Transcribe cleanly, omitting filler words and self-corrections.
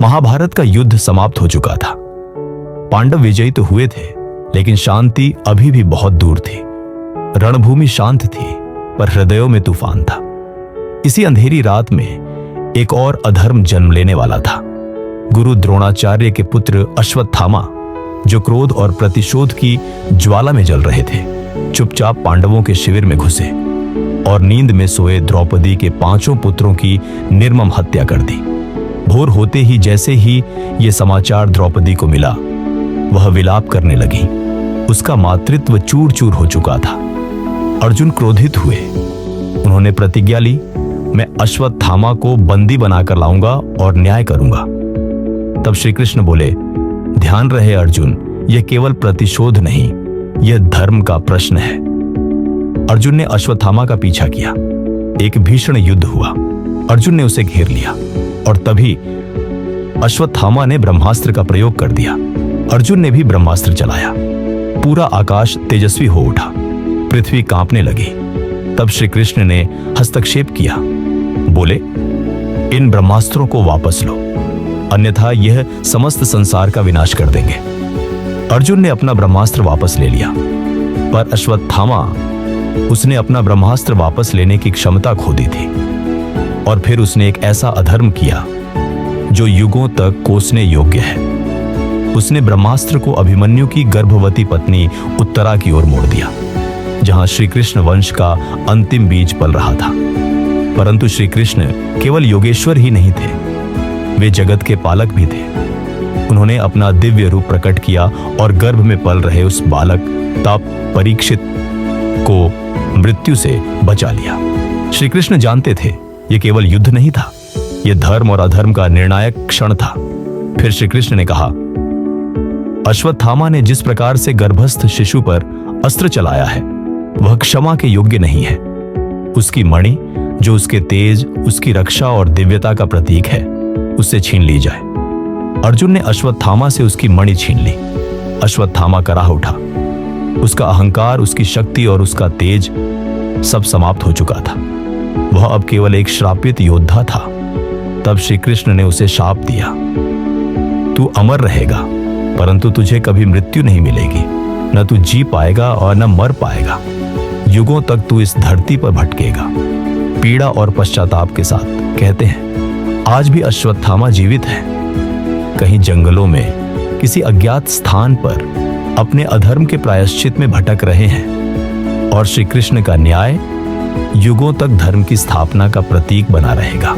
महाभारत का युद्ध समाप्त हो चुका था। पांडव विजयी तो हुए थे, लेकिन शांति अभी भी बहुत दूर थी। रणभूमि शांत थी, पर हृदयों में तूफान था। इसी अंधेरी रात में एक और अधर्म जन्म लेने वाला था। गुरु द्रोणाचार्य के पुत्र अश्वत्थामा, जो क्रोध और प्रतिशोध की ज्वाला में जल रहे थे, चुपचाप पांडवों के शिविर में घुसे और नींद में सोए द्रौपदी के 5 पुत्रों की निर्मम हत्या कर दी। भोर होते ही जैसे ही ये समाचार द्रौपदी को मिला, वह विलाप करने लगी। उसका मातृत्व चूर चूर हो चुका था। अर्जुन क्रोधित हुए। उन्होंने प्रतिज्ञा ली, मैं अश्वत्थामा को बंदी बनाकर लाऊंगा और न्याय करूंगा। तब श्री कृष्ण बोले, ध्यान रहे अर्जुन, यह केवल प्रतिशोध नहीं, यह धर्म का प्रश्न है। अर्जुन ने अश्वत्थामा का पीछा किया। एक भीषण युद्ध हुआ। अर्जुन ने उसे घेर लिया और तभी अश्वत्थामा ने ब्रह्मास्त्र का प्रयोग कर दिया। अर्जुन ने भी ब्रह्मास्त्र चलाया। पूरा आकाश तेजस्वी हो उठा, पृथ्वी कांपने लगी। तब श्री कृष्ण ने हस्तक्षेप किया, बोले, इन ब्रह्मास्त्रों को वापस लो, अन्यथा यह समस्त संसार का विनाश कर देंगे। अर्जुन ने अपना ब्रह्मास्त्र वापस ले लिया, पर अश्वत्थामा, उसने अपना ब्रह्मास्त्र वापस लेने की क्षमता खो दी थी। और फिर उसने एक ऐसा अधर्म किया जो युगों तक कोसने योग्य है। उसने ब्रह्मास्त्र को अभिमन्यु की गर्भवती पत्नी उत्तरा की ओर मोड़ दिया, जहां श्री कृष्ण वंश का अंतिम बीज पल रहा था। परंतु श्री कृष्ण केवल योगेश्वर ही नहीं थे, वे जगत के पालक भी थे। उन्होंने अपना दिव्य रूप प्रकट किया और गर्भ में पल रहे उस बालक ताप परीक्षित को मृत्यु से बचा लिया। श्री कृष्ण जानते थे यह केवल युद्ध नहीं था, यह धर्म और अधर्म का निर्णायक क्षण था। फिर श्री कृष्ण ने कहा, अश्वत्थामा ने जिस प्रकार से गर्भस्थ शिशु पर अस्त्र चलाया है, वह क्षमा के योग्य नहीं है। उसकी मणि, जो उसके तेज, उसकी रक्षा और दिव्यता का प्रतीक है, उससे छीन ली जाए। अर्जुन ने अश्वत्थामा से उसकी मणि छीन ली। अश्वत्थामा कराह उठा। उसका अहंकार, उसकी शक्ति और उसका तेज सब समाप्त हो चुका था। वह अब केवल एक श्रापित योद्धा था। तब श्री कृष्ण ने उसे शाप दिया, तू अमर रहेगा, परंतु तुझे कभी मृत्यु नहीं मिलेगी। न तू जी पाएगा और न मर पाएगा। युगों तक तू इस धरती पर भटकेगा, पीड़ा और पश्चाताप के साथ। कहते हैं आज भी अश्वत्थामा जीवित है, कहीं जंगलों में किसी अज्ञात स्थान पर अपने अधर्म के प्रायश्चित में भटक रहे हैं। और श्री कृष्ण का न्याय युगों तक धर्म की स्थापना का प्रतीक बना रहेगा।